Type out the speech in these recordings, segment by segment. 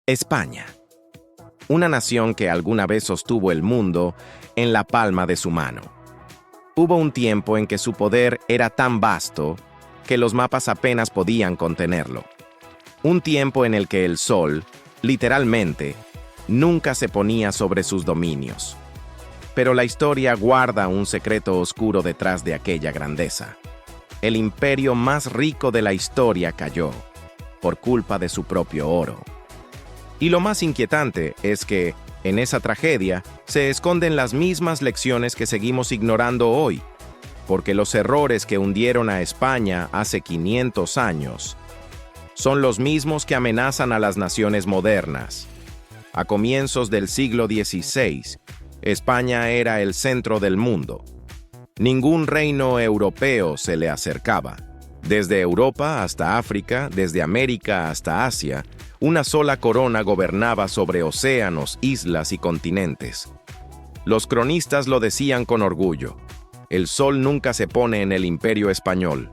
España, una nación que alguna vez sostuvo el mundo en la palma de su mano. Hubo un tiempo en que su poder era tan vasto que los mapas apenas podían contenerlo. Un tiempo en el que el sol, literalmente, nunca se ponía sobre sus dominios. Pero la historia guarda un secreto oscuro detrás de aquella grandeza. El imperio más rico de la historia cayó, por culpa de su propio oro. Y lo más inquietante es que, en esa tragedia, se esconden las mismas lecciones que seguimos ignorando hoy, porque los errores que hundieron a España hace 500 años son los mismos que amenazan a las naciones modernas. A comienzos del siglo XVI, España era el centro del mundo. Ningún reino europeo se le acercaba. Desde Europa hasta África, desde América hasta Asia, una sola corona gobernaba sobre océanos, islas y continentes. Los cronistas lo decían con orgullo: el sol nunca se pone en el imperio español.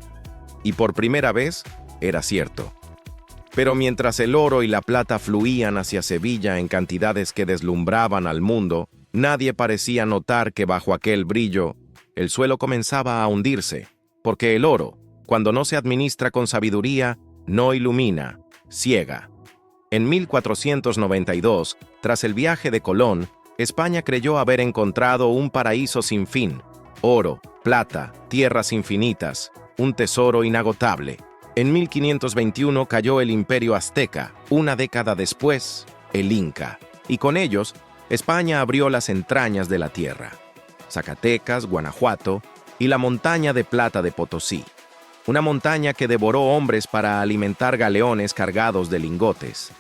Y por primera vez, era cierto. Pero mientras el oro y la plata fluían hacia Sevilla en cantidades que deslumbraban al mundo, nadie parecía notar que bajo aquel brillo, el suelo comenzaba a hundirse, porque el oro, cuando no se administra con sabiduría, no ilumina, ciega. En 1492, tras el viaje de Colón, España creyó haber encontrado un paraíso sin fin: oro, plata, tierras infinitas, un tesoro inagotable. En 1521 cayó el Imperio Azteca, una década después, el Inca, y con ellos, España abrió las entrañas de la tierra: Zacatecas, Guanajuato y la montaña de plata de Potosí. Una montaña que devoró hombres para alimentar galeones cargados de lingotes.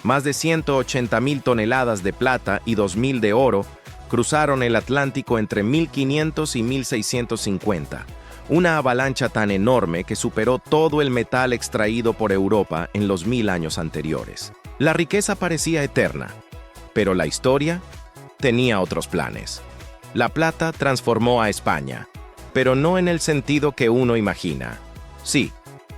Más de 180,000 toneladas de plata y 2,000 de oro cruzaron el Atlántico entre 1500 y 1650. Una avalancha tan enorme que superó todo el metal extraído por Europa en los 1000 años anteriores. La riqueza parecía eterna, pero la historia tenía otros planes. La plata transformó a España, pero no en el sentido que uno imagina. Sí,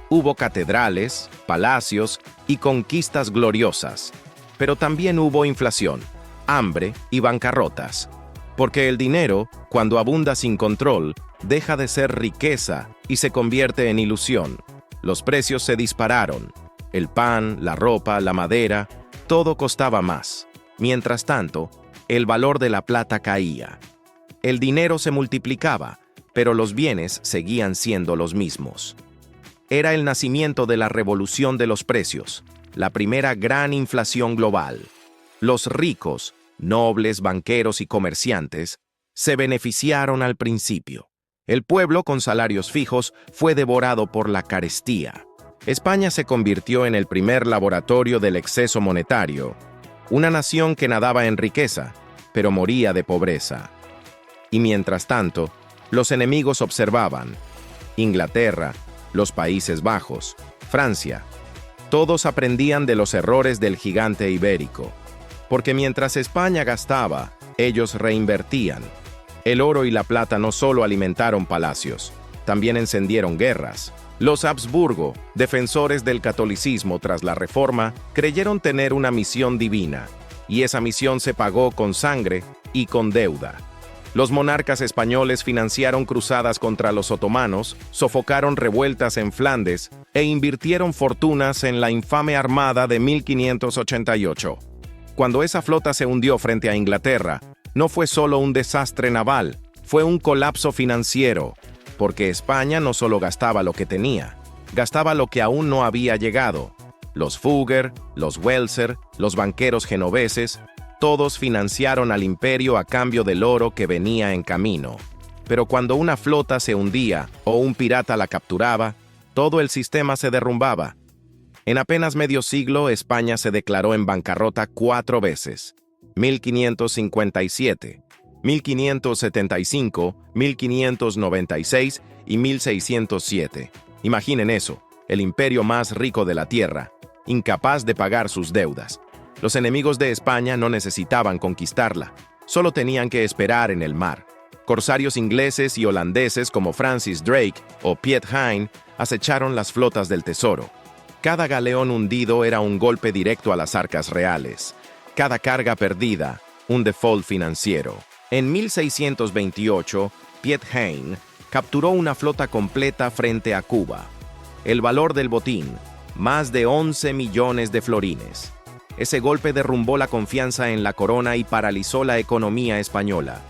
hubo catedrales, palacios y conquistas gloriosas, pero también hubo inflación, hambre y bancarrotas. Porque el dinero, cuando abunda sin control, deja de ser riqueza y se convierte en ilusión. Los precios se dispararon. El pan, la ropa, la madera, todo costaba más. Mientras tanto, el valor de la plata caía. El dinero se multiplicaba, pero los bienes seguían siendo los mismos. Era el nacimiento de la revolución de los precios, la primera gran inflación global. Los ricos, nobles, banqueros y comerciantes, se beneficiaron al principio. El pueblo con salarios fijos fue devorado por la carestía. España se convirtió en el primer laboratorio del exceso monetario, una nación que nadaba en riqueza, pero moría de pobreza. Y mientras tanto, los enemigos observaban. Inglaterra, los Países Bajos, Francia, todos aprendían de los errores del gigante ibérico. Porque mientras España gastaba, ellos reinvertían. El oro y la plata no solo alimentaron palacios, también encendieron guerras. Los Habsburgo, defensores del catolicismo tras la Reforma, creyeron tener una misión divina, y esa misión se pagó con sangre y con deuda. Los monarcas españoles financiaron cruzadas contra los otomanos, sofocaron revueltas en Flandes e invirtieron fortunas en la infame Armada de 1588. Cuando esa flota se hundió frente a Inglaterra, no fue solo un desastre naval, fue un colapso financiero, porque España no solo gastaba lo que tenía, gastaba lo que aún no había llegado. Los Fugger, los Welser, los banqueros genoveses, todos financiaron al imperio a cambio del oro que venía en camino. Pero cuando una flota se hundía o un pirata la capturaba, todo el sistema se derrumbaba. En apenas medio siglo, España se declaró en bancarrota 4 veces: 1557, 1575, 1596 y 1607. Imaginen eso, el imperio más rico de la tierra, incapaz de pagar sus deudas. Los enemigos de España no necesitaban conquistarla, solo tenían que esperar en el mar. Corsarios ingleses y holandeses como Francis Drake o Piet Hein acecharon las flotas del tesoro. Cada galeón hundido era un golpe directo a las arcas reales. Cada carga perdida, un default financiero. En 1628, Piet Hein capturó una flota completa frente a Cuba. El valor del botín, más de 11 millones de florines. Ese golpe derrumbó la confianza en la corona y paralizó la economía española.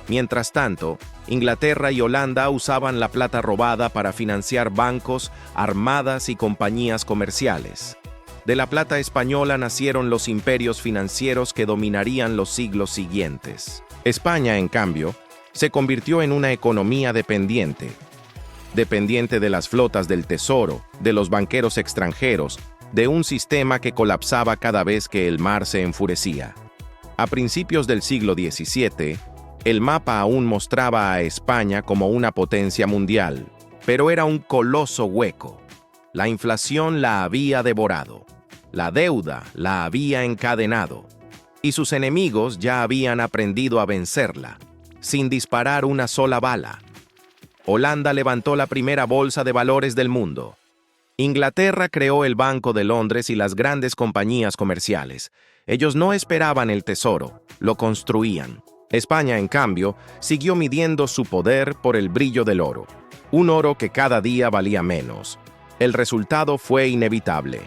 Mientras tanto, Inglaterra y Holanda usaban la plata robada para financiar bancos, armadas y compañías comerciales. De la plata española nacieron los imperios financieros que dominarían los siglos siguientes. España, en cambio, se convirtió en una economía dependiente de las flotas del tesoro, de los banqueros extranjeros, de un sistema que colapsaba cada vez que el mar se enfurecía. A principios del siglo XVII, el mapa aún mostraba a España como una potencia mundial, pero era un coloso hueco. La inflación la había devorado, la deuda la había encadenado, y sus enemigos ya habían aprendido a vencerla, sin disparar una sola bala. Holanda levantó la primera bolsa de valores del mundo. Inglaterra creó el Banco de Londres y las grandes compañías comerciales. Ellos no esperaban el tesoro, lo construían. España, en cambio, siguió midiendo su poder por el brillo del oro, un oro que cada día valía menos. El resultado fue inevitable.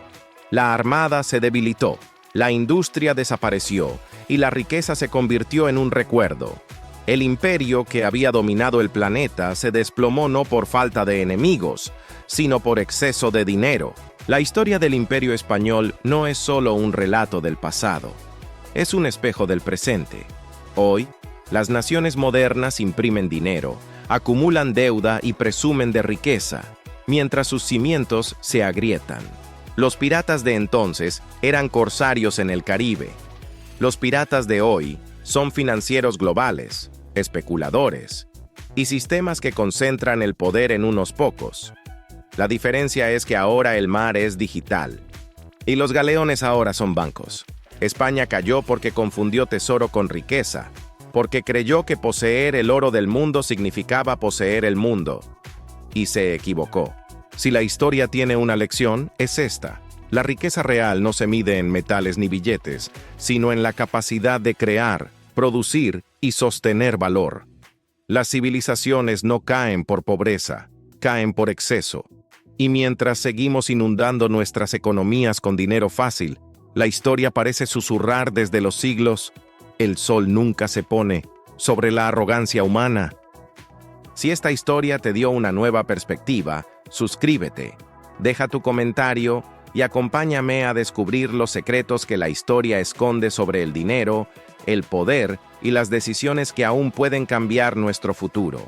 La armada se debilitó, la industria desapareció y la riqueza se convirtió en un recuerdo. El imperio que había dominado el planeta se desplomó no por falta de enemigos, sino por exceso de dinero. La historia del Imperio Español no es solo un relato del pasado, es un espejo del presente. Hoy, las naciones modernas imprimen dinero, acumulan deuda y presumen de riqueza, mientras sus cimientos se agrietan. Los piratas de entonces eran corsarios en el Caribe. Los piratas de hoy son financieros globales, especuladores y sistemas que concentran el poder en unos pocos. La diferencia es que ahora el mar es digital y los galeones ahora son bancos. España cayó porque confundió tesoro con riqueza, porque creyó que poseer el oro del mundo significaba poseer el mundo, y se equivocó. Si la historia tiene una lección, es esta. La riqueza real no se mide en metales ni billetes, sino en la capacidad de crear, producir y sostener valor. Las civilizaciones no caen por pobreza, caen por exceso. Y mientras seguimos inundando nuestras economías con dinero fácil, la historia parece susurrar desde los siglos: el sol nunca se pone sobre la arrogancia humana. Si esta historia te dio una nueva perspectiva, suscríbete, deja tu comentario y acompáñame a descubrir los secretos que la historia esconde sobre el dinero, el poder y las decisiones que aún pueden cambiar nuestro futuro.